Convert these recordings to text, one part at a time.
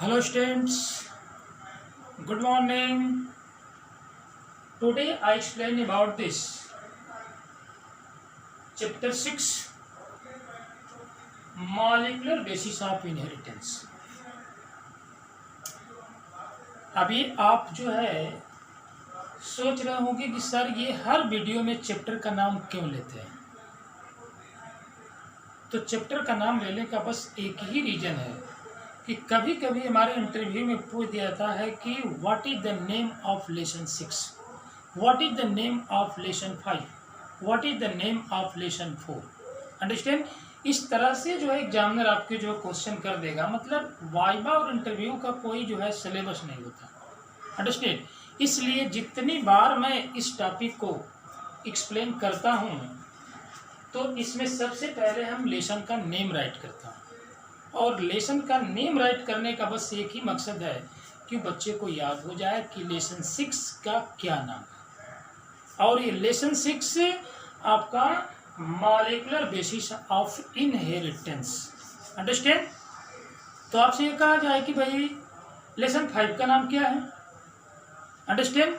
Hello students, good morning. Today I explain about this chapter 6 molecular basis of inheritance. अभी आप जो है सोच रहे होंगे कि सर ये हर वीडियो में चैप्टर का नाम क्यों लेते हैं। तो चैप्टर का नाम लेने का बस एक ही रीजन है कि कभी कभी हमारे इंटरव्यू में पूछ दिया जाता है कि what is the name of lesson 6, what is the name of lesson 5, what is the name of lesson 4। Understand, इस तरह से जो है एग्जामिनर आपके जो क्वेश्चन कर देगा। मतलब वाइवा और इंटरव्यू का कोई जो है सिलेबस नहीं होता। अंडरस्टैंड, इसलिए जितनी बार मैं इस टॉपिक को एक्सप्लेन करता हूँ तो इसमें सबसे पहले हम लेसन का नेम राइट करता हूँ, और लेसन का नेम राइट करने का बस एक ही मकसद है कि बच्चे को याद हो जाए कि लेसन 6 का क्या नाम है। और ये लेसन 6 आपका molecular basis of inheritance. Understand, तो आपसे ये कहा जाए कि भाई लेसन 5 का नाम क्या है। अंडरस्टैंड,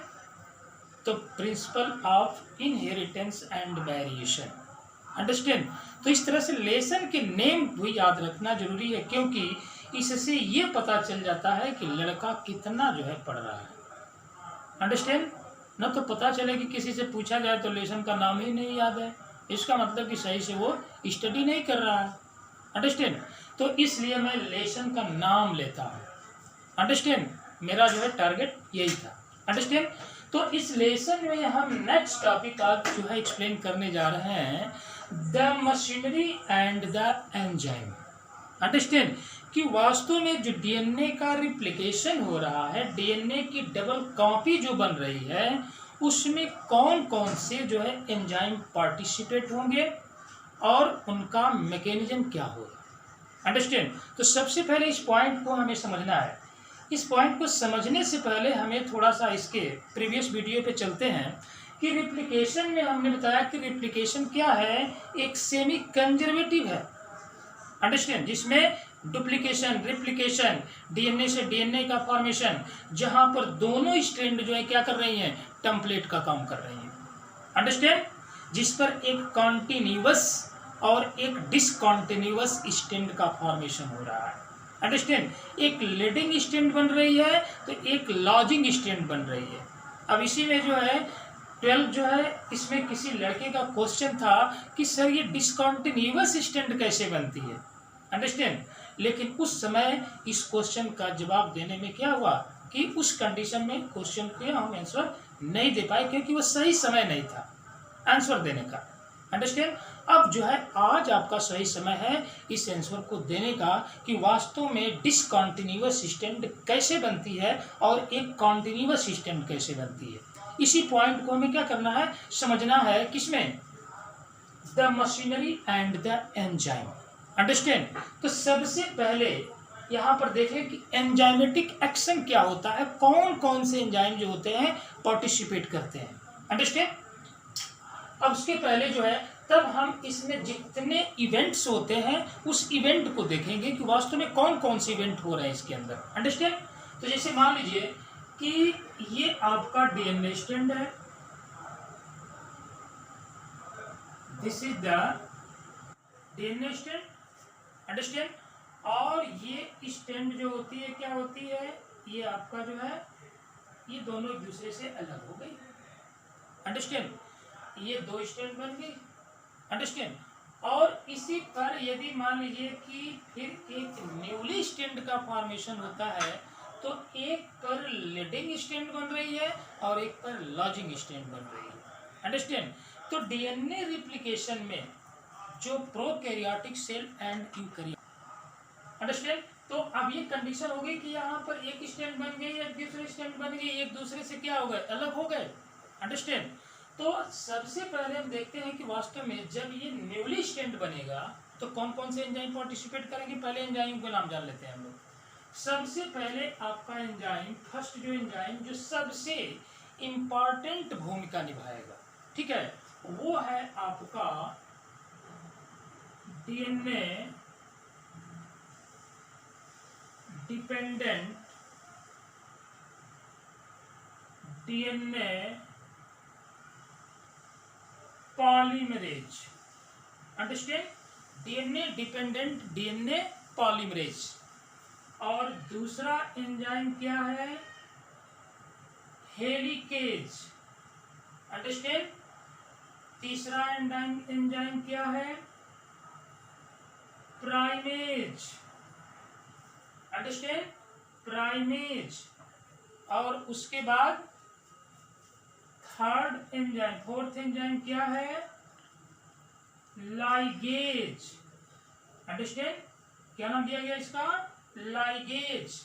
तो principle of inheritance and variation. Understand, तो इस तरह से लेसन के नेम भी याद रखना जरूरी है, क्योंकि इससे ये पता चल जाता है कि लड़का कितना जो है पढ़ रहा है। अंडरस्टैंड, न तो पता चले कि किसी से पूछा जाए तो लेसन का नाम ही नहीं याद है, इसका मतलब कि सही से वो स्टडी नहीं कर रहा है। अंडरस्टैंड, तो इसलिए मैं लेसन का नाम लेता हूँ। अंडरस्टैंड, मेरा जो है टारगेट यही था। अंडरस्टैंड, तो इस लेसन में हम नेक्स्ट टॉपिक आज जो है एक्सप्लेन करने जा रहे हैं, the machinery and the enzyme. Understand, कि वास्तव में जो डीएनए का रिप्लिकेशन हो रहा है, डीएनए की डबल कॉपी जो बन रही है, उसमें कौन कौन से जो है एंजाइम पार्टिसिपेट होंगे और उनका मैकेनिज्म क्या होगा। अंडरस्टैंड, तो सबसे पहले इस पॉइंट को हमें समझना है। इस पॉइंट को समझने से पहले हमें थोड़ा सा इसके प्रीवियस वीडियो पे चलते हैं कि रिप्लिकेशन में हमने बताया कि रिप्लिकेशन क्या है, एक सेमी कंजर्वेटिव है। अंडरस्टैंड, जिसमें डुप्लीकेशन, रिप्लिकेशन, डीएनए से डीएनए का फॉर्मेशन, जहां पर दोनों स्ट्रैंड जो है क्या कर रही हैं, टेम्पलेट का काम कर रही हैं। अंडरस्टैंड, जिस पर एक कॉन्टिन्यूअस और एक डिसकॉन्टिन्यूअस स्ट्रैंड का फॉर्मेशन हो रहा है। अंडरस्टैंड, एक लीडिंग स्ट्रैंड बन रही है तो एक लॉजिंग स्ट्रैंड बन रही है। अब इसी में जो है 12 जो है, इसमें किसी लड़के का क्वेश्चन था कि सर ये डिसकॉन्टिन्यूअस स्ट्रैंड कैसे बनती है। अंडरस्टैंड, लेकिन उस समय इस क्वेश्चन का जवाब देने में क्या हुआ कि उस कंडीशन में क्वेश्चन के हम आंसर नहीं दे पाए, क्योंकि वो सही समय नहीं था आंसर देने का। अंडरस्टैंड, अब जो है आज आपका सही समय है इस आंसर को देने का कि वास्तव में डिसकॉन्टिन्यूअस स्ट्रैंड कैसे बनती है और एक कॉन्टिन्यूअस स्ट्रैंड कैसे बनती है। इसी पॉइंट को हमें क्या करना है, समझना है, किसमें, the machinery and the enzyme. Understand, तो सबसे पहले यहाँ पर देखें कि एंजाइमेटिक एक्शन क्या होता है, कौन कौन से एंजाइम जो होते हैं पार्टिसिपेट करते हैं। अंडरस्टैंड, अब उसके पहले जो है तब हम इसमें जितने इवेंट्स होते हैं उस इवेंट को देखेंगे कि वास्तव में कौन कौन से इवेंट हो रहे हैं इसके अंदर। अंडरस्टैंड, तो जैसे मान लीजिए कि ये आपका डीएनए स्ट्रैंड है, this is the DNA strand. Understand, और ये स्ट्रैंड जो होती है क्या होती है, ये आपका जो है ये दोनों एक दूसरे से अलग हो गई। अंडरस्टैंड, ये दो स्ट्रैंड बन गई। अंडरस्टैंड, और इसी पर यदि मान लीजिए कि फिर एक न्यूली स्ट्रैंड का फॉर्मेशन होता है तो एक पर लीडिंग स्ट्रैंड बन रही है और एक पर लॉजिंग स्ट्रैंड बन रही है। अंडरस्टैंड, तो डीएनए रिप्लिकेशन में जो prokaryotic cell and eukaryotic, understand, तो अब ये कंडीशन हो गई कि यहाँ पर एक स्ट्रैंड बन गई, एक दूसरी स्ट्रैंड बन गई, एक दूसरे से क्या हो गए, अलग हो गए। अंडरस्टैंड, तो सबसे पहले हम देखते हैं कि वास्तव में जब ये न्यूली स्ट्रैंड बनेगा तो कौन कौन से एंजाइम पार्टिसिपेट करेंगे। पहले एंजाइम का नाम जान लेते हैं हम लोग। सबसे पहले आपका एंजाइम, फर्स्ट जो एंजाइम जो सबसे इंपॉर्टेंट भूमिका निभाएगा, ठीक है, वो है आपका DNA dependent DNA polymerase. Understand? DNA dependent DNA polymerase. और दूसरा एंजाइम क्या है? हेलिकेज। अंडरस्टैंड? तीसरा एंजाइम क्या है? प्राइमेज। अंडरस्टैंड? प्राइमेज। और उसके बाद थर्ड एंजाइम, फोर्थ एंजाइम क्या है? लाइगेज। अंडरस्टैंड? क्या नाम दिया गया इसका? लाइगेज।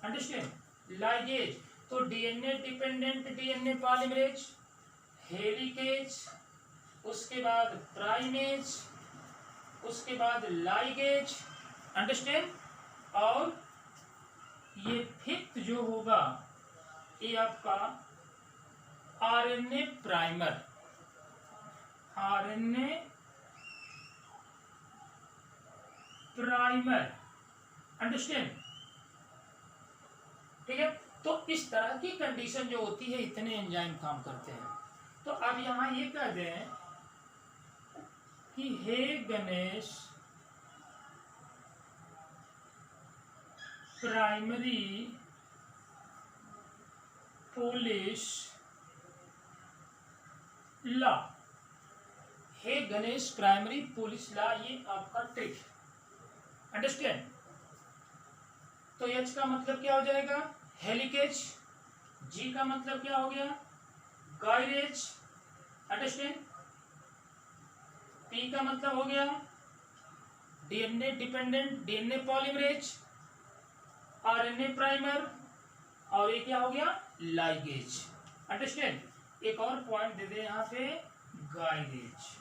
अंडरस्टैंड? लाइगेज। तो DNA dependent DNA polymerase, helicase, उसके बाद प्राइमेज, उसके बाद लाइगेज। अंडरस्टैंड? और ये फिफ्थ जो होगा ये आपका RNA primer. RNA primer. Understand? ठीक है। तो इस तरह की कंडीशन जो होती है, इतने एंजाइम काम करते हैं। तो अब यहां ये कह दें कि हे गणेश, प्राइमरी पोलिश लॉ। हे गणेश प्राइमरी पोलिश लॉ, ये आपका ट्रिक है। अंडरस्टैंड? तो एच का मतलब क्या हो जाएगा? हेलिकेज। जी का मतलब क्या हो गया? गायरेज। अंडरस्टैंड? पी का मतलब हो गया DNA dependent DNA polymerase, RNA primer, और ये क्या हो गया? लाइगेज। अंडरस्टैंड? एक और पॉइंट दे दे यहां पे, गायरेज।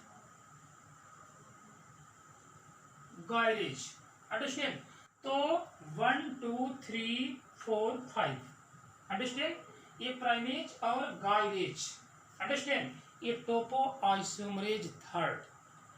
गायरेज। अंडरस्टैंड? तो 1 2 3 4 5। अंडरस्टैंड? ये प्राइमेज और गायरेज। अंडरस्टैंड? ये topo isomerase third.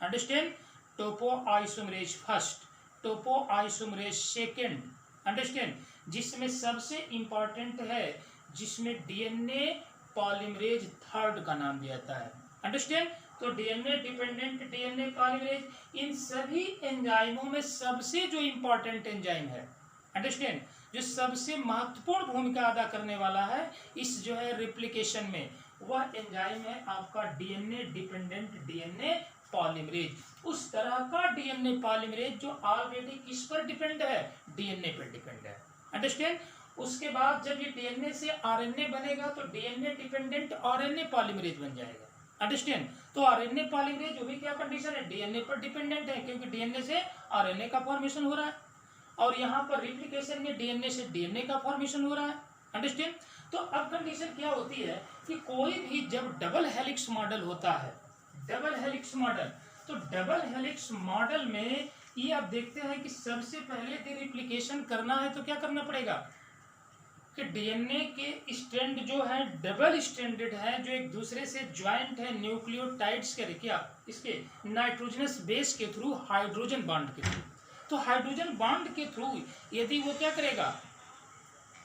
Understand? Topo isomerase first, topo isomerase second. Understand? जिसमें सबसे इंपॉर्टेंट है, जिसमें डीएनए पॉलीमरेज थर्ड का नाम दिया जाता है। अंडरस्टैंड? तो डीएनए डिपेंडेंट डीएनए पॉलीमरेज, इन सभी एंजाइमों में सबसे जो इंपॉर्टेंट एंजाइम है, अंडरस्टैंड, जो सबसे महत्वपूर्ण भूमिका अदा करने वाला है इस जो है रिप्लिकेशन में, वह एंजाइम है आपका डीएनए डिपेंडेंट डीएनए पॉलीमरेज। उस तरह का डीएनए पॉलीमरेज जो ऑलरेडी किस पर डिपेंड है? डीएनए पर डिपेंड है। अंडरस्टैंड? उसके बाद जब ये डीएनए से आरएनए बनेगा तो डीएनए डिपेंडेंट आरएनए पॉलीमरेज बन जाएगा। अंडरस्टैंड? तो आरएनए पॉलीमरेज जो भी क्या कंडीशन है? डीएनए पर डिपेंडेंट है, क्योंकि डीएनए से आरएनए का फॉर्मेशन हो रहा है, और यहाँ पर रिप्लिकेशन में डीएनए से डीएनए का फॉर्मेशन हो रहा है। अंडरस्टैंड? तो अब कंडीशन क्या होती है कि कोई भी जब डबल हेलिक्स मॉडल होता है, डबल हेलिक्स मॉडल, तो डबल हेलिक्स मॉडल में ये आप देखते हैं कि सबसे पहले यदि रिप्लिकेशन करना है तो क्या करना पड़ेगा कि डीएनए के स्ट्रैंड जो है डबल स्ट्रैंडेड है, जो एक दूसरे से ज्वाइंट है न्यूक्लियोटाइड्स के क्या इसके नाइट्रोजनस बेस के थ्रू, हाइड्रोजन बॉन्ड के थ्रू। तो हाइड्रोजन बॉन्ड के थ्रू यदि वो क्या करेगा,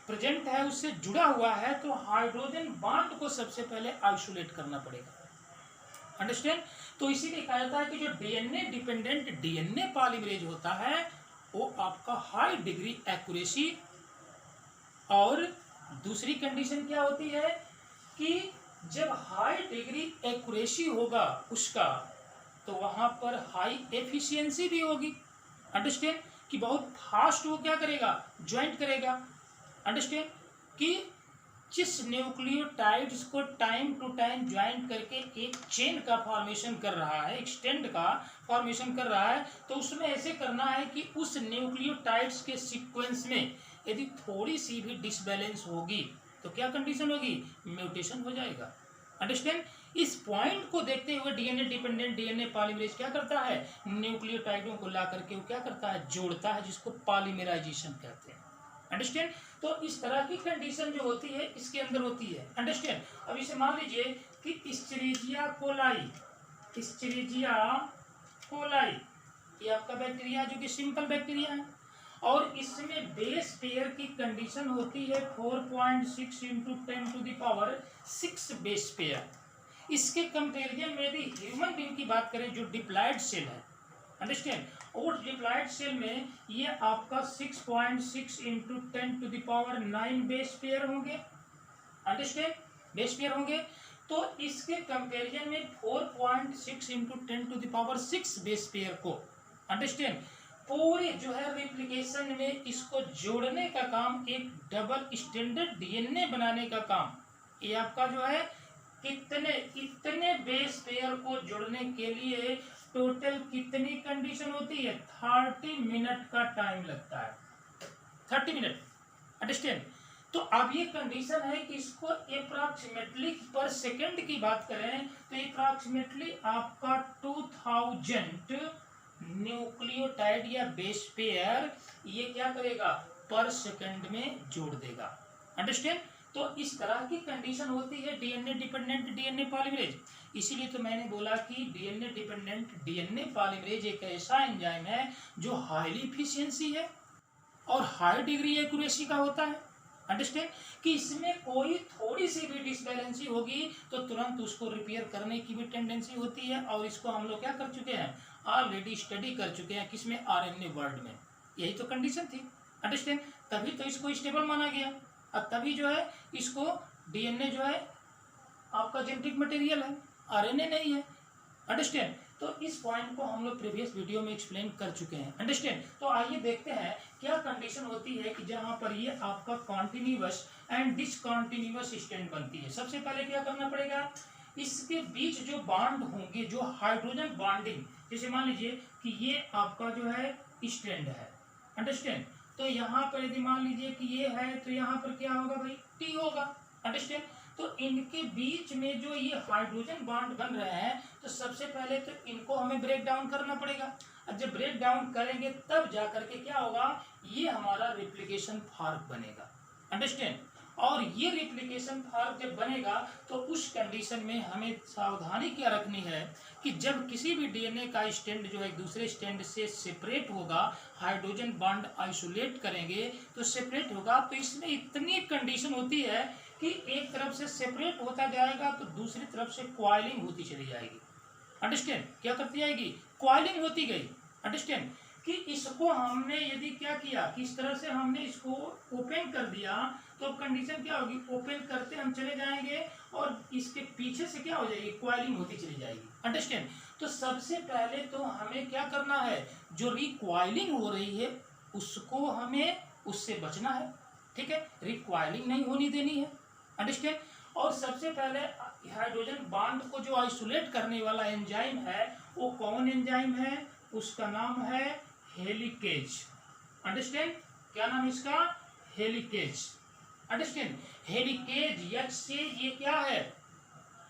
प्रेजेंट है, उससे जुड़ा हुआ है, तो हाइड्रोजन बॉन्ड को सबसे पहले आइसोलेट करना पड़ेगा। अंडरस्टैंड? तो इसीलिए कहा जाता है कि जो डीएनए डिपेंडेंट डीएनए पॉलीमरेज होता है वो आपका हाई डिग्री एक्यूरेसी, और दूसरी कंडीशन क्या होती है कि जब हाई डिग्री एक्यूरेसी होगा उसका, तो वहां पर हाई एफिशिएंसी भी होगी। अंडरस्टैंड? कि बहुत फास्ट वो क्या करेगा, ज्वाइंट करेगा। अंडरस्टैंड? कि जिस न्यूक्लियोटाइड्स को टाइम टू टाइम ज्वाइंट करके एक चेन का फॉर्मेशन कर रहा है, एक स्ट्रैंड का फॉर्मेशन कर रहा है, तो उसमें ऐसे करना है कि उस न्यूक्लियोटाइड्स के सीक्वेंस में यदि थोड़ी सी भी डिसबैलेंस होगी तो क्या कंडीशन होगी, म्यूटेशन हो जाएगा। अंडरस्टैंड? इस पॉइंट को देखते हुए डीएनए डिपेंडेंट डीएनए पॉलीमरेज क्या करता है, न्यूक्लियोटाइडों को ला करके वो क्या करता है, जोड़ता है, जिसको पॉलीमराइजेशन कहते हैं। अंडरस्टैंड? तो इस तरह की कंडीशन जो होती है इसके अंदर होती है। अंडरस्टैंड? अब इसे मान लीजिए कि एस्चेरिचिया कोलाई, एस्चेरिचिया कोलाई ये आपका बैक्टीरिया जो कि सिंपल बैक्टीरिया है, और इसमें बेस पेयर की कंडीशन होती है 4.6 इंटू 10⁻6 बेस पेयर। इसके कंपेरिजन में यदि ह्यूमन बीइंग की बात करें जो डिप्लॉयड सेल है, अंडरस्टैंड, और डिप्लॉयड सेल में ये आपका 6.6 इंटू 10⁻9 बेस पेयर होंगे, अंडरस्टैंड, बेस पेयर होंगे। तो इसके कंपेरिजन में 4.6 इंटू 10⁻6 बेस पेयर को, अंडरस्टैंड, पूरे जो है रिप्लिकेशन में इसको जोड़ने का काम, एक डबल स्टैंडर्ड डीएनए बनाने का काम, ये आपका जो है इतने बेस पेयर को जोड़ने के लिए टोटल कितनी कंडीशन होती है, 30 मिनट का टाइम लगता है, 30 मिनट, अंडरस्टैंड। तो अब ये कंडीशन है कि इसको अप्रॉक्सीमेटली पर सेकंड की बात करें तो अप्रॉक्सीमेटली आपका 2000 न्यूक्लियोटाइड या बेस पेयर ये क्या करेगा, पर सेकंड में जोड़ देगा, अंडरस्टैंड। तो इस तरह की कंडीशन होती है डीएनए डिपेंडेंट डीएनए पॉलीमरेज। इसीलिए तो मैंने बोला कि डीएनए डिपेंडेंट डीएनए पॉलीमरेज एक ऐसा एंजाइम है जो हाईली इफिशिएंसी है और हाई डिग्री एक्यूरेसी का होता है, अंडरस्टैंड, कि इसमें कोई थोड़ी सी भी डिसबैलेंसी होगी तो तुरंत उसको रिपेयर करने की भी टेंडेंसी होती है। और इसको हम लोग क्या कर चुके हैं, ऑलरेडी स्टडी कर चुके हैं, किसमें, आरएनए वर्ल्ड में। यही तो कंडीशन थी, अंडरस्टैंड, तभी तो इसको स्टेबल माना गया और तभी जो है इसको डीएनए जो है आपका जेनेटिक मटेरियल है, आरएनए नहीं है, अंडरस्टैंड। तो इस पॉइंट को हम लोग प्रीवियस वीडियो में एक्सप्लेन कर चुके हैं, अंडरस्टैंड। तो आइए देखते हैं क्या कंडीशन होती है कि जहां पर ये आपका कॉन्टिन्यूअस एंड डिसकॉन्टिन्यूअस स्टैंड बनती है। सबसे पहले क्या करना पड़ेगा, इसके बीच जो बॉन्ड होंगे, जो हाइड्रोजन बॉन्डिंग, जैसे मान लीजिए कि ये आपका जो है स्टैंड है, अंडरस्टैंड, तो यहाँ पर यदि मान लीजिए कि ये है तो यहाँ पर क्या होगा भाई, टी होगा, अंडरस्टैंड। तो इनके बीच में जो ये हाइड्रोजन बॉन्ड बन रहे हैं तो सबसे पहले तो इनको हमें ब्रेक डाउन करना पड़ेगा, और जब ब्रेक डाउन करेंगे तब जाकर के क्या होगा, ये हमारा रिप्लिकेशन फॉर्क बनेगा, अंडरस्टैंड। और ये रिप्लिकेशन फॉर्क जब बनेगा तो उस कंडीशन में हमें सावधानी क्या रखनी है कि जब किसी भी डीएनए का स्टैंड जो है एक दूसरे स्टैंड से सेपरेट होगा, हाइड्रोजन बॉन्ड आइसोलेट करेंगे तो सेपरेट होगा, तो इसमें इतनी कंडीशन होती है कि एक तरफ से सेपरेट होता जाएगा तो दूसरी तरफ से कॉइलिंग होती चली जाएगी, अंडरस्टैंड, क्या करती जाएगी, कॉइलिंग होती गई, अंडरस्टैंड, कि इसको हमने यदि क्या किया, किस तरह से हमने इसको ओपन कर दिया तो कंडीशन क्या होगी, ओपन करते हम चले जाएंगे और इसके पीछे से क्या हो जाएगी, कॉइलिंग होती चली जाएगी, अंडरस्टैंड। तो सबसे पहले तो हमें क्या करना है, जो रिकॉइलिंग हो रही है उसको हमें उससे बचना है, ठीक है, रिकॉइलिंग नहीं होनी देनी है, अंडरस्टैंड। और सबसे पहले हाइड्रोजन बॉन्ड को जो आइसोलेट करने वाला एंजाइम है वो कौन एंजाइम है, उसका नाम है हेलिकेज, अंडरस्टैंड, क्या नाम इसका, हेलिकेज, अंडरस्टैंड। हेलिकेज एच से ये क्या है,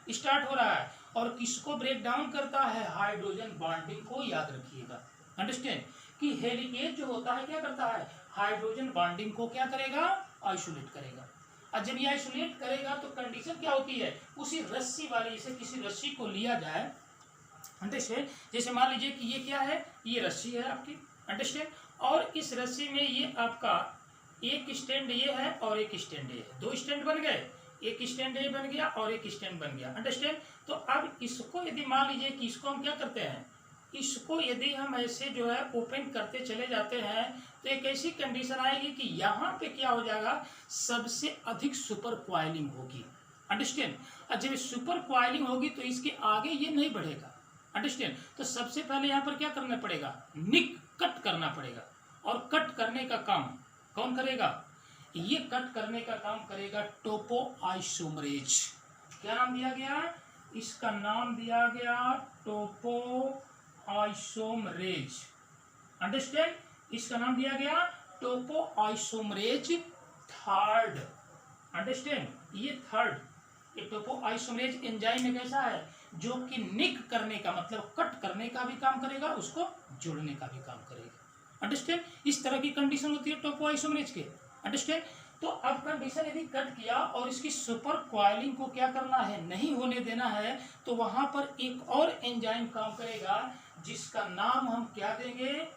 स्टार्ट हो रहा है और किसको ब्रेक डाउन करता है, हाइड्रोजन बॉन्डिंग को याद रखिएगा, अंडरस्टैंड, कि हेलिकेज जो होता है क्या करता है, हाइड्रोजन बॉन्डिंग को क्या करेगा, आइसोलेट करेगा। और जब ये आइसोलेट करेगा तो कंडीशन क्या होती है, उसी रस्सी वाली से किसी रस्सी को लिया जाए, अंडरस्टैंड, जैसे मान लीजिए कि ये क्या है, ये रस्सी है आपकी, अंडरस्टैंड, और इस रस्सी में ये आपका एक स्टैंड ये है और एक स्टैंड ये है, दो स्टैंड बन गए, एक स्टैंड ये बन गया और एक स्टैंड बन गया, अंडरस्टैंड। तो अब इसको यदि मान लीजिए कि इसको हम क्या करते हैं, इसको यदि हम ऐसे जो है ओपन करते चले जाते हैं तो एक ऐसी कंडीशन आएगी कि यहाँ पे क्या हो जाएगा, सबसे अधिक सुपर क्वाइलिंग होगी, अंडरस्टैंड। और जब सुपर क्वाइलिंग होगी तो इसके आगे ये नहीं बढ़ेगा, अंडरस्टैंड। तो सबसे पहले यहाँ पर क्या करना पड़ेगा, निक कट करना पड़ेगा, और कट करने का काम कौन करेगा, ये कट करने का काम करेगा टोपो आइसोमरेज। क्या नाम दिया गया, इसका नाम दिया गया टोपो आइसोमरेज, अंडरस्टैंड, इसका नाम दिया गया टोपो आइसोमरेज थर्ड, अंडरस्टैंड, ये थर्ड, ये टोपो आइसोमरेज एंजाइम एक ऐसा है जो कि निक करने का मतलब कट करने का भी काम करेगा, उसको जोड़ने का भी काम करेगा, अंडरस्टैंड। इस तरह की कंडीशन होती है टोपो आइसोमरेज के, अंडरस्टैंड। तो अब कंडीशन यदि कट किया और इसकी सुपर क्वाइलिंग को क्या करना है, नहीं होने देना है, तो वहां पर एक और एंजाइम काम करेगा जिसका नाम हम क्या देंगे,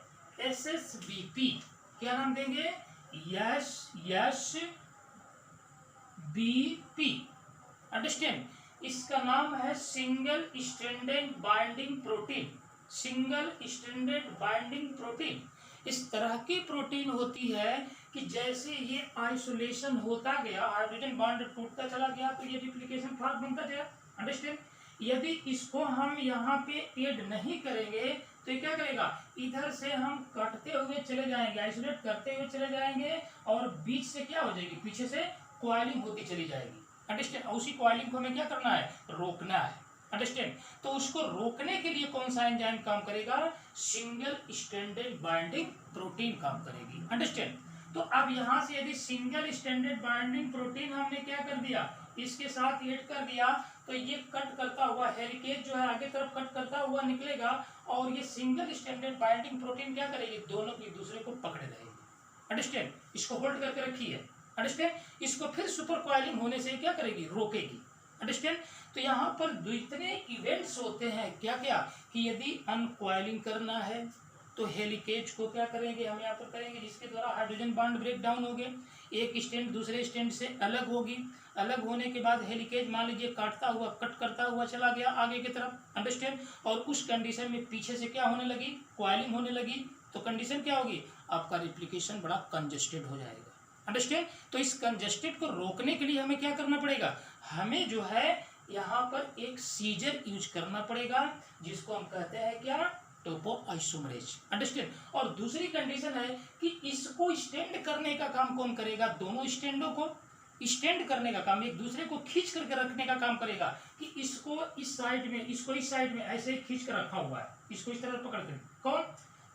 SSBP। क्या नाम देंगे, SSBP। अंडरस्टैंड, इसका नाम है single stranded binding protein. Single stranded binding protein इस तरह की प्रोटीन होती है कि जैसे ये आइसोलेशन होता गया, हाइड्रोजन बॉन्ड टूटता चला गया तो ये रिप्लिकेशन फॉर्म बनता गया। अंडरस्टैंड, यदि इसको हम यहाँ पे ऐड नहीं करेंगे तो ये क्या करेगा, इधर से हम कटते हुए चले जाएंगे, आइसोलेट करते हुए चले जाएंगे और बीच से क्या हो जाएगी, पीछे से कॉइलिंग होती चली जाएगी। अंडरस्टैंड, उसी कॉइलिंग को हमें क्या करना है, रोकना है। अंडरस्टैंड, तो उसको रोकने के लिए कौन सा एंजाइम काम करेगा, सिंगल स्ट्रैंडेड बाइंडिंग प्रोटीन काम करेगी। अंडरस्टैंड, तो अब यहां से यदि सिंगल स्ट्रैंडेड बाइंडिंग प्रोटीन हमने क्या कर दिया, इसके साथ ऐड कर दिया, तो ये कट करता हुआ हेलिकेज जो है आगे तरफ कट करता हुआ निकलेगा और ये सिंगल स्ट्रैंडेड बाइंडिंग प्रोटीन क्या करेगी, दोनों एक दूसरे को पकड़े रहेगी। अंडरस्टैंड, इसको होल्ड करके रखी है। अंडरस्टैंड, इसको फिर सुपर कॉइलिंग होने से क्या करेगी, रोकेगी। अंडरस्टैंड, तो यहाँ पर इतने इवेंट्स होते हैं क्या क्या, कि यदि अनकॉइलिंग करना है तो हेलिकेज को क्या करेंगे, हम यहाँ पर करेंगे जिसके द्वारा हाइड्रोजन बॉन्ड ब्रेक डाउन हो गए, एक स्टैंड दूसरे स्टैंड से अलग होगी, अलग होने के बाद हेलिकेज मान लीजिए काटता हुआ कट करता हुआ चला गया आगे की तरफ। अंडरस्टैंड, और उस कंडीशन में पीछे से क्या होने लगी, कॉइलिंग होने लगी, तो कंडीशन क्या होगी, आपका रिप्लिकेशन बड़ा कंजेस्टेड हो जाएगा। अंडरस्टैंड, तो इस कंजेस्टेड को रोकने के लिए हमें क्या करना पड़ेगा, हमें जो है यहाँ पर एक सीजर यूज करना पड़ेगा जिसको हम कहते हैं क्या, टोपोआइसोमरेज। अंडरस्टैंड, और दूसरी कंडीशन है कि इसको स्टैंड करने का काम कौन करेगा, दोनों स्टैंडों को स्टैंड करने का काम, एक दूसरे को खींच करके रखने का काम करेगा, कि इसको इस साइड में, इसको इस साइड में ऐसे खींच कर रखा हुआ है, इसको इस तरह पकड़ कर, कौन,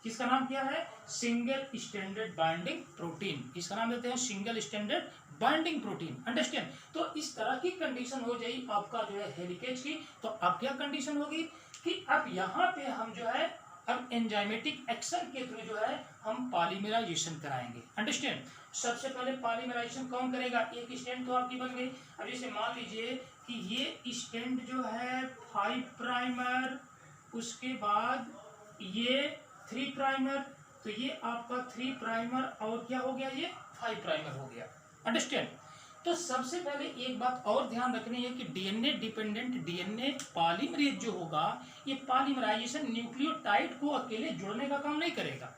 जिसका नाम क्या है, सिंगल स्टैंडर्ड बाइंडिंग प्रोटीन। इसका नाम देते हैं single standard binding protein. Understand, तो इस तरह की कंडीशन हो जाएगी आपका जो है हेलिकेज की। तो अब क्या कंडीशन होगी कि अब यहाँ पे हम जो है अब एंजाइमेटिक एक्शन के थ्रू जो है हम पॉलीमराइजेशन कराएंगे। अंडरस्टैंड, सबसे पहले पॉलीमराइजेशन कौन करेगा, एक स्टैंड तो आपकी बन गई। अब जैसे मान लीजिए कि ये स्टैंड जो है 5 प्राइमर, उसके बाद ये 3 प्राइमर, तो ये आपका 3 प्राइमर और क्या हो गया, ये 5 प्राइमर हो गया। अंडरस्टैंड, तो सबसे पहले एक बात और ध्यान रखनी है कि डीएनए डिपेंडेंट डीएनए पॉलीमरेज जो होगा, ये पॉलीमराइजेशन न्यूक्लियोटाइड को अकेले जोड़ने का काम नहीं करेगा।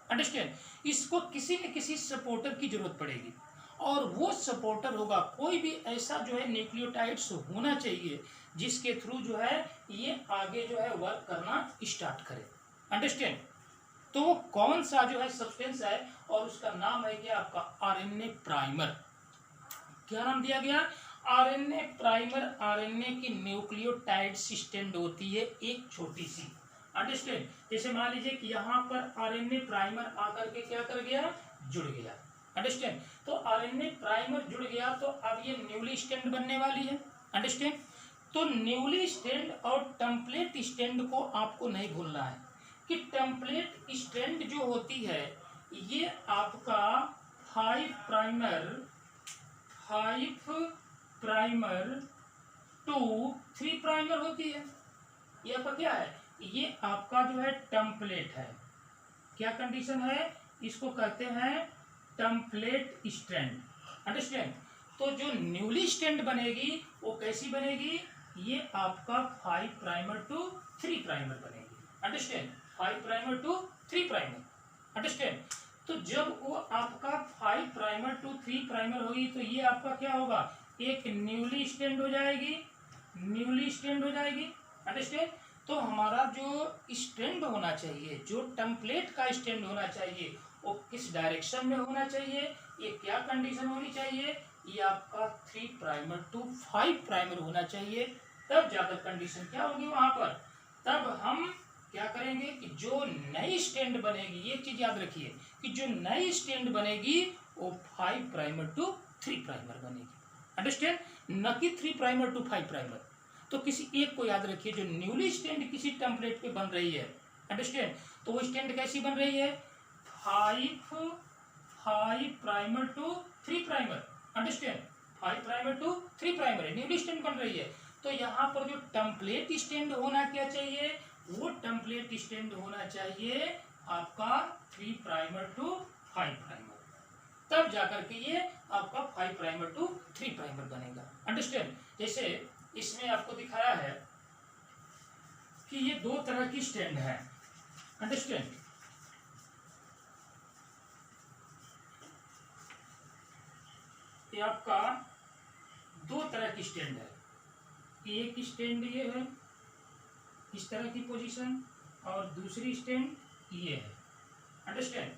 अंडरस्टैंड, इसको किसी न किसी सपोर्टर की जरूरत पड़ेगी, और वो सपोर्टर होगा कोई भी ऐसा जो है न्यूक्लियोटाइड्स होना चाहिए जिसके थ्रू जो है ये आगे जो है वर्क करना स्टार्ट करे। अंडरस्टैंड, तो वो कौन सा जो है सब्सटेंस है, और उसका नाम है क्या आपका आरएनए प्राइमर। क्या नाम दिया गया, आरएनए प्राइमर। आरएनए की न्यूक्लियोटाइड स्टैंड होती है एक छोटी सी। अंडरस्टैंड, जैसे मान लीजिए कि यहाँ पर आरएनए प्राइमर आकर के क्या कर गया, जुड़ गया। अंडरस्टैंड, तो आरएनए प्राइमर जुड़ गया तो अब ये न्यूली स्टैंड बनने वाली है। अंडरस्टैंड, तो न्यूली स्टैंड और टेम्पलेट स्टैंड को आपको नहीं भूलना है कि टेम्पलेट स्टैंड जो होती है ये आपका 5 प्राइमर टू 3 प्राइमर होती है। ये आपका क्या है, ये आपका जो है टेम्पलेट है। क्या कंडीशन है, इसको कहते हैं टेम्पलेट स्टैंड। अंडरस्टैंड, तो जो न्यूली स्टैंड बनेगी वो कैसी बनेगी, ये आपका 5 प्राइमर टू 3 प्राइमर बनेगी। Understand, 5 primer to 3 primer. Understand, तो जब वो आपका 5 प्राइमर टू 3 प्राइमर होगी तो ये आपका क्या होगा, एक न्यूली स्टैंड हो जाएगी, न्यूली स्टैंड हो जाएगी। अंडरस्टैंड, तो हमारा जो स्टैंड होना चाहिए, जो टेम्पलेट का स्टैंड होना चाहिए, वो किस डायरेक्शन में होना चाहिए, ये क्या कंडीशन होनी चाहिए, ये आपका 3 प्राइमर टू 5 प्राइमर होना चाहिए। तब जाकर कंडीशन क्या होगी वहां पर, तब हम क्या करेंगे कि जो नई स्टैंड बनेगी, ये चीज याद रखिए कि जो नई स्टैंड बनेगी वो 5 प्राइमर टू 3 प्राइमर बनेगी। अंडरस्टैंड, न कि 3 प्राइमर टू 5 प्राइमर। तो किसी एक को याद रखिए, जो न्यूली स्टैंड किसी टेम्पलेट पे बन रही है, अंडरस्टैंड, तो वो स्टैंड कैसी बन रही है, 5 primer to 3 primer. Understand, 5 primer to 3 primer है, न्यूली स्टैंड बन रही है। तो यहाँ पर जो टेम्पलेट स्टैंड होना क्या चाहिए, वो टेम्पलेट स्टैंड होना चाहिए आपका 3 प्राइमर टू 5 प्राइमर, तब जाकर के ये आपका 5 प्राइमर टू 3 प्राइमर बनेगा। अंडरस्टैंड। जैसे इसमें आपको दिखाया है कि ये दो तरह की स्टैंड है। अंडरस्टैंड। ये आपका दो तरह की स्टैंड है। एक स्टैंड ये है इस तरह की पोजीशन, और दूसरी स्टैंड ये है। अंडरस्टैंड।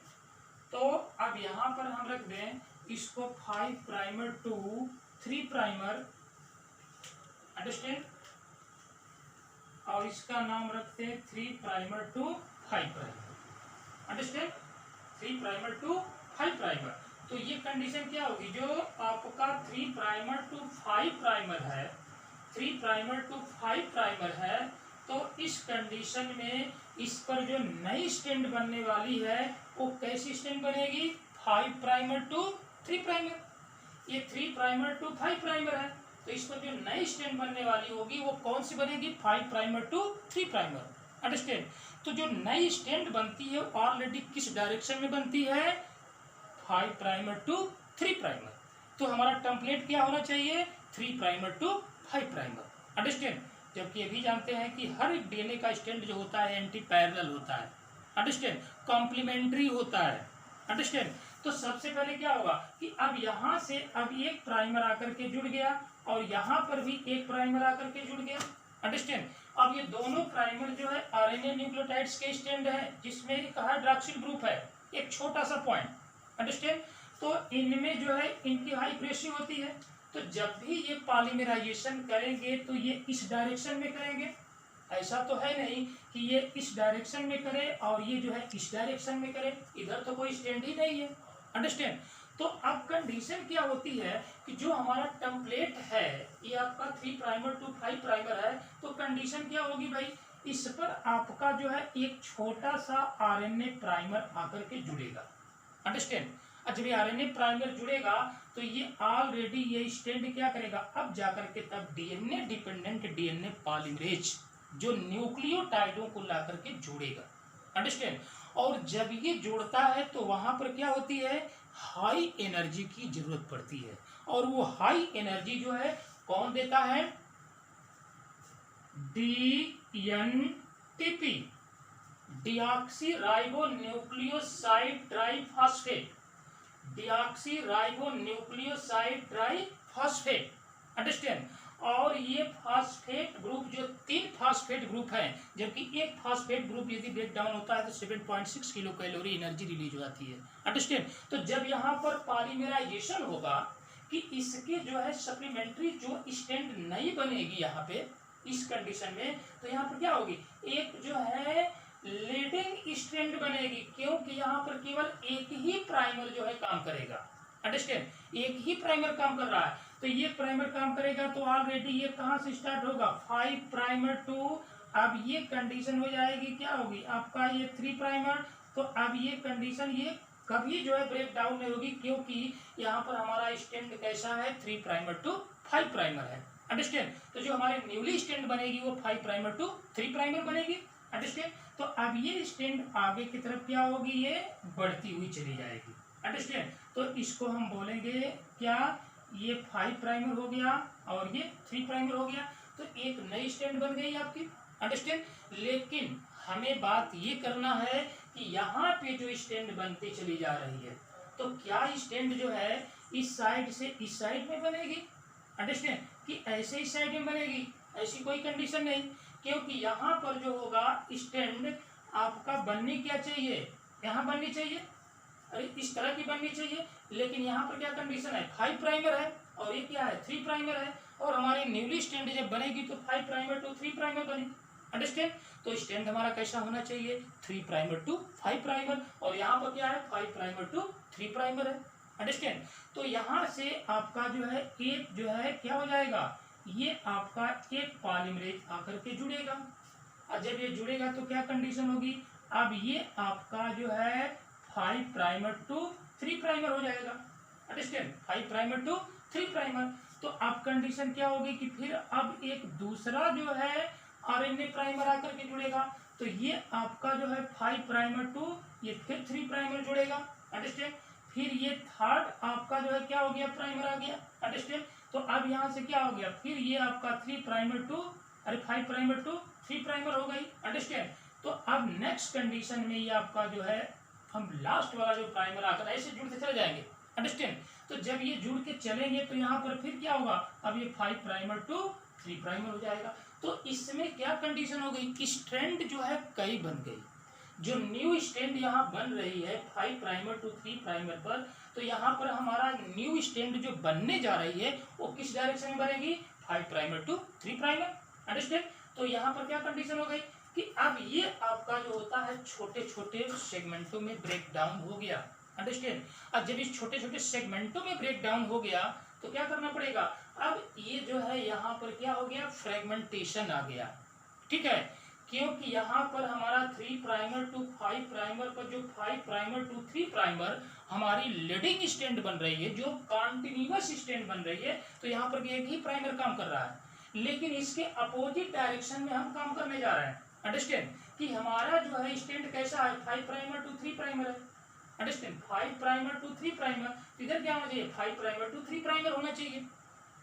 तो अब यहां पर हम रख दें इसको 5 प्राइमर टू 3 प्राइमर। अंडरस्टैंड। और इसका नाम रखते हैं 3 primer to 5 primer. Understand. 3 primer to 5 primer. तो ये कंडीशन क्या होगी, जो आपका 3 प्राइमर टू 5 प्राइमर है, 3 प्राइमर टू 5 प्राइमर है, तो इस कंडीशन में इस पर जो नई स्टैंड बनने वाली है वो कैसी स्टैंड बनेगी, 5 प्राइमर टू 3 प्राइमर। ये 3 प्राइमर टू 5 प्राइमर है, तो इस पर जो नई स्टैंड बनने वाली होगी वो कौन सी बनेगी, 5 प्राइमर टू 3 प्राइमर। अंडरस्टैंड। तो जो नई स्टैंड बनती है ऑलरेडी किस डायरेक्शन में बनती है, 5 प्राइमर टू 3 प्राइमर। तो हमारा टेम्पलेट क्या होना चाहिए, 3 प्राइमर टू 5 प्राइमर। अंडरस्टैंड। जबकि ये भी जानते हैं कि हर एक डीएनए का स्टैंड जो होता है एंटी पैरेलल होता है। अंडरस्टैंड। कॉम्प्लीमेंट्री होता है। अंडरस्टैंड। तो सबसे पहले क्या होगा कि अब यहां से अब एक प्राइमर आकर के जुड़ गया और यहां पर भी एक प्राइमर आकर के जुड़ गया। अंडरस्टैंड। अब ये दोनों प्राइमर जो है आरएनए न्यूक्लियोटाइड्स के स्टैंड है, जिसमें एक हाइड्रॉक्सिल ग्रुप है, एक छोटा सा पॉइंट। अंडरस्टैंड। तो इनमें जो है इनकी हाई प्रेशर होती है, तो जब भी ये पॉलीमराइजेशन करेंगे तो ये इस डायरेक्शन में करेंगे। ऐसा तो है नहीं कि ये इस डायरेक्शन में करे और ये जो है इस डायरेक्शन में करे, इधर तो कोई स्टैंड ही नहीं है। अंडरस्टैंड। तो अब कंडीशन क्या होती है कि जो हमारा टेम्पलेट है ये आपका 3 प्राइमर टू 5 प्राइमर है, तो कंडीशन क्या होगी भाई, इस पर आपका जो है एक छोटा सा आरएनए प्राइमर आकर के जुड़ेगा। अंडरस्टैंड। जब ये आरएनए प्राइमर जुड़ेगा तो ये ऑलरेडी ये स्टैंड क्या करेगा, अब जाकर के तब डीएनए डिपेंडेंट डीएनए पॉलीमरेज जो न्यूक्लियोटाइडों को ला करके जोड़ेगा। अंडरस्टैंड। और जब ये जोड़ता है तो वहां पर क्या होती है, हाई एनर्जी की जरूरत पड़ती है, और वो हाई एनर्जी जो है कौन देता है, dNTP, deoxy ribo nucleoside triphosphate, deoxy ribo nucleoside triphosphate. Understand. और ये फास्फेट ग्रुप जो 3 फास्फेट ग्रुप है, जबकि एक फास्फेट ग्रुप यदि ब्रेक डाउन होता है तो 7.6 किलो कैलोरी एनर्जी रिलीज हो जाती है। अंडरस्टैंड। तो जब यहाँ पर पॉलीमराइजेशन होगा कि इसके जो है सप्लीमेंट्री जो स्टैंड नहीं बनेगी यहाँ पे इस कंडीशन में, तो यहाँ पर क्या होगी, एक जो है लीडिंग स्ट्रैंड बनेगी, क्योंकि यहाँ पर केवल एक ही प्राइमर जो है काम करेगा। अंडरस्टैंड। एक ही प्राइमर काम कर रहा है, तो ये प्राइमर काम करेगा तो ऑलरेडी ये कहाँ से स्टार्ट होगा, 5 प्राइमर टू, अब ये कंडीशन हो जाएगी क्या होगी आपका ये 3 प्राइमर। तो अब ये कंडीशन ये कभी जो है ब्रेक डाउन नहीं होगी, क्योंकि यहाँ पर हमारा स्टैंड कैसा है, 3 प्राइमर टू 5 प्राइमर है। अंडरस्टैंड। तो जो हमारे न्यूली स्टैंड बनेगी वो 5 प्राइमर टू 3 प्राइमर बनेगी। अंडरस्टैंड। तो अब ये स्टैंड आगे की तरफ क्या होगी, ये बढ़ती हुई चली जाएगी। अंडरस्टैंड। तो इसको हम बोलेंगे क्या, ये 5 प्राइमर हो गया और ये 3 प्राइमर हो गया, तो एक नई स्टैंड बन गई आपकी। अंडरस्टैंड। लेकिन हमें बात ये करना है कि यहाँ पे जो स्टैंड बनती चली जा रही है, तो क्या स्टैंड जो है इस साइड से इस साइड में बनेगी। अंडरस्टैंड। कि ऐसे इस साइड में बनेगी, ऐसी कोई कंडीशन नहीं, क्योंकि यहाँ पर जो होगा स्टैंड आपका बननी क्या चाहिए, यहाँ बननी चाहिए, अरे इस तरह की बननी चाहिए, लेकिन यहाँ पर क्या कंडीशन है, 5 प्राइमर है और ये क्या है, 3 प्राइमर है, और हमारी न्यूली स्टैंड जब बनेगी तो 5 प्राइमर टू 3 प्राइमर बनेगी। अंडरस्टैंड। तो स्टैंड हमारा कैसा होना चाहिए, 3 प्राइमर टू 5 प्राइमर, और यहाँ पर क्या है, 5 प्राइमर टू 3 प्राइमर है। अंडरस्टैंड। तो यहाँ से आपका जो है एक जो है क्या हो जाएगा, ये आपका एक पॉलीमरेज आकर के जुड़ेगा, और जब ये जुड़ेगा तो क्या कंडीशन होगी, अब ये आपका जो है 5 प्राइमर टू 3 प्राइमर हो जाएगा। अंडरस्टैंड। 5 primer to 3 primer. तो अब कंडीशन क्या होगी कि फिर अब एक दूसरा जो है आरएनए प्राइमर आकर के जुड़ेगा, तो ये आपका जो है 5 प्राइमर टू ये फिर 3 प्राइमर जुड़ेगा, अंडरस्टैंड। फिर ये थर्ड आपका जो है क्या हो गया, प्राइमर आ गया, अंडरस्टैंड। तो अब यहाँ से क्या हो गया, फिर ये आपका 3 primer to 5 primer to 3 primer हो गई, अंडरस्टैंड। तो अब नेक्स्ट कंडीशन में ये आपका जो है हम लास्ट वाला जो प्राइमर आकर ऐसे जुड़ते चले जाएंगे, अंडरस्टैंड। तो जब ये जुड़ के चलेंगे तो यहाँ पर फिर क्या होगा, अब ये 5 प्राइमर टू 3 प्राइमर हो जाएगा। तो इसमें क्या कंडीशन हो गई, स्ट्रैंड जो है कई बन गई। जो न्यू स्ट्रैंड यहाँ बन रही है 5 प्राइमर टू 3 प्राइमर पर, तो यहाँ पर हमारा न्यू स्ट्रैंड जो बनने जा रही है वो किस डायरेक्शन में बनेगी, 5 प्राइमर टू 3 प्राइमर, अंडरस्टैंड। तो यहाँ पर क्या कंडीशन हो गई कि अब ये आपका जो होता है छोटे छोटे सेगमेंटों में ब्रेक डाउन हो गया, अंडरस्टैंड। अब जब इस छोटे छोटे सेगमेंटों में ब्रेक डाउन हो गया तो क्या करना पड़ेगा, अब ये जो है यहाँ पर क्या हो गया, फ्रेगमेंटेशन आ गया, ठीक है। क्योंकि यहाँ पर हमारा 3 प्राइमर टू 5 प्राइमर पर जो 5 प्राइमर टू 3 प्राइमर हमारी लीडिंग स्ट्रैंड बन रही है, जो कॉन्टिन्यूअस स्ट्रैंड बन रही है, तो यहाँ पर एक ही प्राइमर काम कर रहा है, लेकिन इसके अपोजिट डायरेक्शन में हम काम करने जा रहे हैं, अंडरस्टैंड। कि हमारा जो है स्टैंड कैसा है, 5 प्राइमर टू 3 प्राइमर है, अंडरस्टैंड। 5 प्राइमर टू 3 प्राइमर, इधर क्या होना चाहिए, 5 प्राइमर टू 3 प्राइमर होना चाहिए।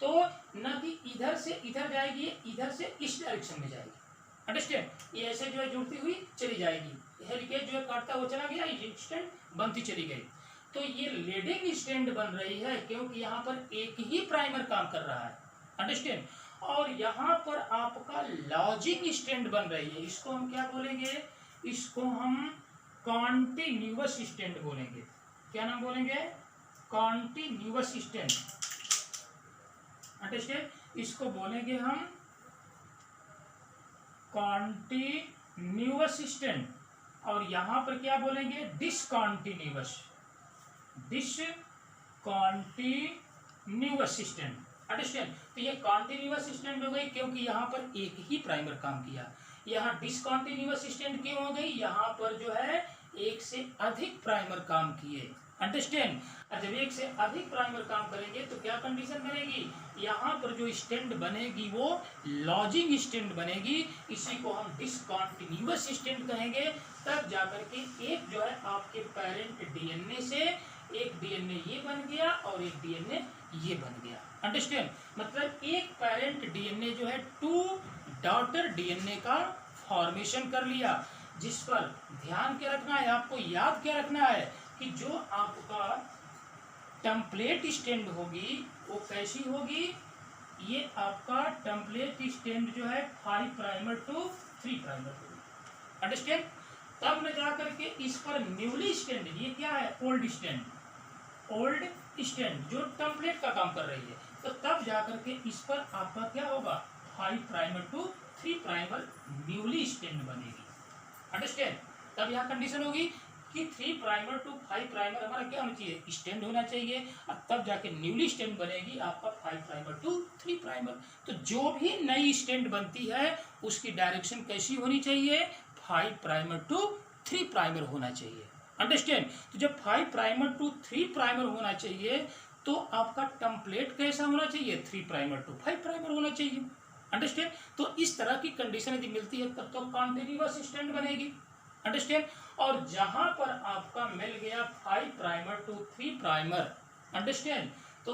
तो न कि इधर से इधर जाएगी, इधर से इस डायरेक्शन में जाएगी, अंडरस्टैंड। ये ऐसे जो है जुड़ती हुई चली जाएगी, हेलिकेज जो है काटता हुआ चला गया, स्टैंड बनती चली गई। तो ये लीडिंग स्टैंड बन रही है क्योंकि यहाँ पर एक ही प्राइमर काम कर रहा है, अंडरस्टैंड। और यहाँ पर आपका लॉजिंग स्टैंड बन रही है, इसको हम क्या बोलेंगे, इसको हम कॉन्टिन्यूअस स्टैंड बोलेंगे। क्या नाम बोलेंगे, कॉन्टिन्यूअस स्टैंड, अंडरस्टैंड। इसको बोलेंगे हम कॉन्टिन्यूअस स्टैंड। और यहाँ पर क्या बोलेंगे, डिसकॉन्टिन्यूअस, डिसकॉन्टिन्यूअस स्टैंड, अंडरस्टैंड। तो ये कॉन्टिन्यूअस स्टैंड हो गई क्योंकि यहाँ पर एक ही प्राइमर काम किया। यहाँ डिसकॉन्टिन्यूअस स्टैंड क्यों हो गई, यहाँ पर जो है एक से अधिक प्राइमर काम किए, अंडरस्टैंड। जब एक से अधिक प्राइमर काम करेंगे तो क्या कंडीशन बनेगी, यहाँ पर जो स्टैंड बनेगी वो लॉजिंग स्टैंड बनेगी, इसी को हम डिसकॉन्टिन्यूअस स्टैंड कहेंगे। तब जाकर के एक जो है आपके पेरेंट डीएनए से एक डीएनए ये बन गया और एक डीएनए ये बन गया, अंडरस्टैंड। मतलब एक पेरेंट डीएनए जो है 2 डॉटर डीएनए का फॉर्मेशन कर लिया। जिस पर ध्यान क्या रखना है, आपको याद क्या रखना है कि जो आपका टेम्पलेट स्टैंड होगी वो कैसी होगी, ये आपका टेम्पलेट स्टैंड जो है 5 प्राइमर टू 3 प्राइमर होगी, अंडरस्टैंड। तब न जाकर के इस पर न्यूली स्टैंड, ये क्या है, ओल्ड स्टैंड, ओल्ड स्टैंड जो टेम्पलेट का काम कर रही है, तो तब जाकर के इस पर आपका क्या होगा, 5 primer to 3 primer newly stand बनेगी, अंडरस्टैंड। तब यहाँ कंडीशन होगी कि 3 प्राइमर टू 5 प्राइमर हमारा क्या होना चाहिए, स्टैंड होना चाहिए, और तब जाके न्यूली स्टैंड बनेगी आपका 5 प्राइमर टू 3 प्राइमर। तो जो भी नई स्टैंड बनती है उसकी डायरेक्शन कैसी होनी चाहिए, 5 प्राइमर टू 3 प्राइमर होना चाहिए, अंडरस्टैंड। तो जब 5 प्राइमर टू 3 प्राइमर होना चाहिए तो आपका टेम्पलेट कैसा होना चाहिए, 3 प्राइमर टू 5 प्राइमर होना चाहिए, अंडरस्टैंड। तो इस तरह की कंडीशन यदि मिलती है तब तो कॉन्टिन्यूअस स्टैंड बनेगी, अंडरस्टैंड। और जहां पर आपका मिल गया 5 प्राइमर टू 3 प्राइमर, अंडरस्टैंड, तो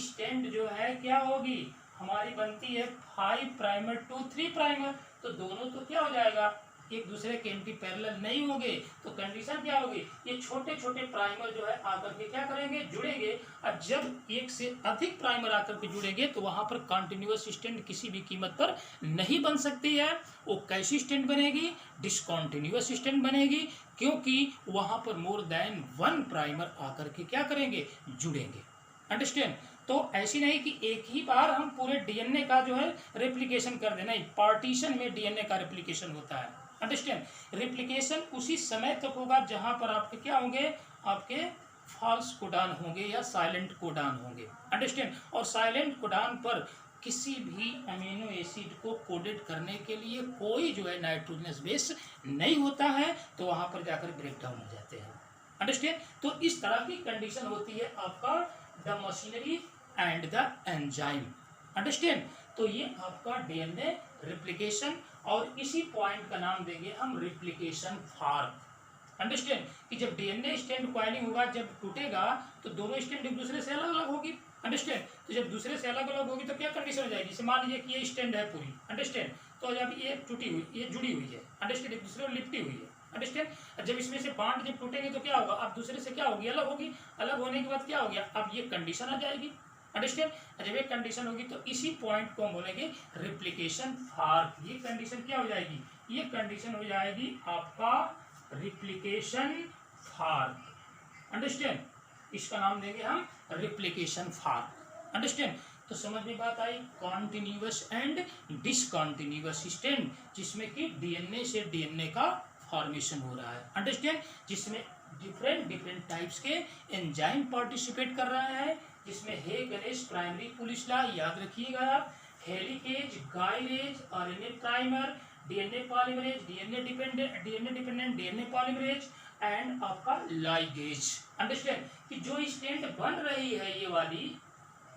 स्टैंड जो है क्या होगी, हमारी बनती है 5 प्राइमर टू 3 प्राइमर। तो दोनों तो क्या हो जाएगा, एक दूसरे के एंटी पैरेलल नहीं होंगे, तो कंडीशन क्या होगी, ये छोटे छोटे प्राइमर जो है आकर के क्या करेंगे, जुड़ेंगे। और जब एक से अधिक प्राइमर आकर के जुड़ेंगे तो वहां पर कॉन्टिन्यूअस स्टैंड किसी भी कीमत पर नहीं बन सकती है। वो कैसी स्टैंड बनेगी, डिसकॉन्टिन्यूअस स्टैंड बनेगी, क्योंकि वहां पर मोर देन 1 प्राइमर आकर के क्या करेंगे, जुड़ेंगे, अंडरस्टैंड। तो ऐसी नहीं कि एक ही बार हम पूरे डीएनए का जो है रेप्लिकेशन कर देना, पार्टीशन में डीएनए का रेप्लिकेशन होता है, अंडरस्टैंड। रेप्लिकेशन उसी समय तक होगा जहां पर आपके क्या होंगे, आपके फॉल्स कोडान होंगे या साइलेंट कोडान होंगे, अंडरस्टैंड। और साइलेंट कोडान पर किसी भी अमीनो एसिड को कोडेड करने के लिए कोई जो है नाइट्रोजनस बेस नहीं होता है, तो वहां पर जाकर ब्रेक डाउन हो जाते हैं, अंडरस्टैंड। तो इस तरह की कंडीशन होती है आपका the machinery and the enzyme, understand. तो ये आपका डीएनए रेप्लिकेशन और इसी पॉइंट का नाम देंगे हम रिप्लिकेशन फॉर्क। अंडरस्टैंड कि जब डीएनए स्ट्रैंड कॉइलिंग होगा, जब टूटेगा तो दोनों स्ट्रैंड एक दूसरे से अलग अलग होगी। अंडरस्टैंड, तो जब दूसरे से अलग अलग होगी तो क्या कंडीशन हो जाएगी, जैसे मान लीजिए कि ये स्ट्रैंड है पूरी। अंडरस्टैंड, तो जब ये टूटी हुई, ये जुड़ी हुई है, अंडरस्टैंड, एक दूसरे को लिपटी हुई है। अंडरस्टैंड, जब इसमें से बांड जब टूटेंगे तो क्या होगा, अब दूसरे से क्या होगी, अलग होगी। अलग होने के बाद क्या हो गया, अब ये कंडीशन आ जाएगी। अंडरस्टैंड, जब ये कंडीशन होगी तो इसी पॉइंट को हम बोलेंगे रिप्लिकेशन फॉर्क। ये कंडीशन क्या हो जाएगी, ये कंडीशन हो जाएगी आपका रिप्लिकेशन फॉर्क। अंडरस्टैंड, इसका नाम देंगे हम रिप्लिकेशन फॉर्क। अंडरस्टैंड, तो समझ में बात आई। कॉन्टिन्यूअस एंड डिसकॉन्टिन्यूअस स्ट्रैंड, जिसमें कि डीएनए से डीएनए का फॉर्मेशन हो रहा है। अंडरस्टैंड, जिसमें डिफरेंट टाइप्स के एंजाइम पार्टिसिपेट कर रहा है, जिसमें हे गणेश प्राइमरी पुलिस लॉ याद रखिएगा आप, helicase, gyrase, RNA primer, DNA polymerase, DNA dependent DNA polymerase and आपका लाइगेज। अंडरस्टैंड कि जो स्ट्रैंड बन रही है ये वाली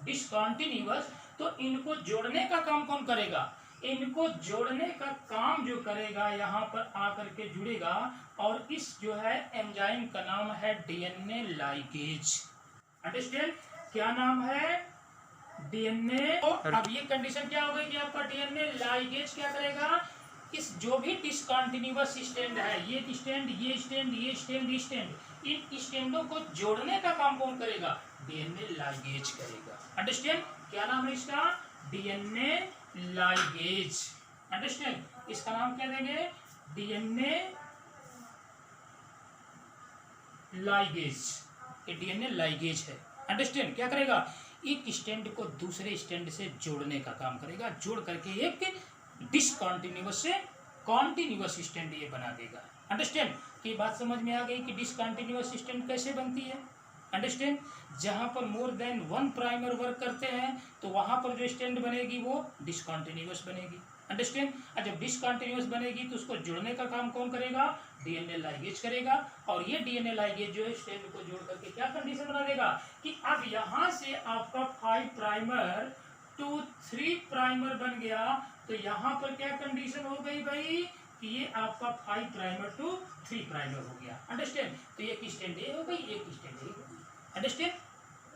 डिसकंटिन्यूअस, तो इनको जोड़ने का काम कौन करेगा, इनको जोड़ने का काम जो करेगा यहाँ पर आकर के जुड़ेगा, और इस जो है एंजाइम का नाम है डीएनए लाइगेज। अंडरस्टैंड, क्या नाम है, डीएनए। तो अब ये कंडीशन क्या हो गई कि आपका डीएनए लाइगेज क्या करेगा, इस जो भी डिसकंटिन्यूअस स्ट्रैंड है, ये स्ट्रैंड, ये स्ट्रैंड, ये स्ट्रैंड, ये स्ट्रैंड, इन स्ट्रैंडों को जोड़ने का काम कौन करेगा, डीएनए लाइगेज करेगा। अंडरस्टैंड, क्या नाम है इसका, डीएनए लाइगेज। अंडरस्टैंड, इसका नाम क्या देंगे, डीएनए लाइगेज। ये डीएनए लाइगेज है। अंडरस्टैंड, क्या करेगा, एक स्ट्रैंड को दूसरे स्ट्रैंड से जोड़ने का काम करेगा, जोड़ करके एक डिसकंटिन्यूअस से कॉन्टिन्यूअस स्ट्रैंड ये बना देगा। अंडरस्टैंड, की बात समझ में आ गई कि डिसकंटिन्यूअस स्ट्रैंड कैसे बनती है। अंडरस्टैंड, जहां पर more than one primer work करते हैं तो वहां पर जो स्ट्रैंड बनेगी वो डिसकंटिन्यूअस बनेगी। अंडरस्टैंड, और जब डिसकंटिन्यूअस बनेगी तो उसको जोड़ने का काम कौन करेगा, डीएनए लाइगेज करेगा, और ये डीएनए लाइगेज जो है स्ट्रैंड को जोड़ करके क्या कंडीशन बना देगा कि अब यहां से आपका 5 प्राइमर टू 3 प्राइमर बन गया, तो यहाँ पर क्या कंडीशन हो गई भाई कि ये आपका 5 प्राइमर टू 3 प्राइमर हो गया। अंडरस्टैंड, तो एक स्ट्रैंड ए हो गई, एक स्ट्रैंड ए हो गई। अंडरस्टैंड,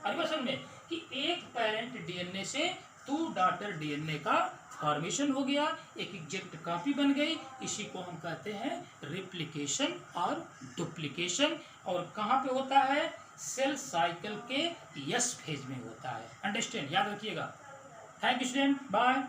अरे समझ में कि एक पेरेंट डीएनए से 2 डॉटर डीएनए का फॉर्मेशन हो गया, एक एग्जैक्ट कॉपी बन गई। इसी को हम कहते हैं रिप्लिकेशन और डुप्लीकेशन, और कहाँ पे होता है, सेल साइकिल के एस फेज में होता है। अंडरस्टैंड, याद रखिएगा। Thank you student, bye.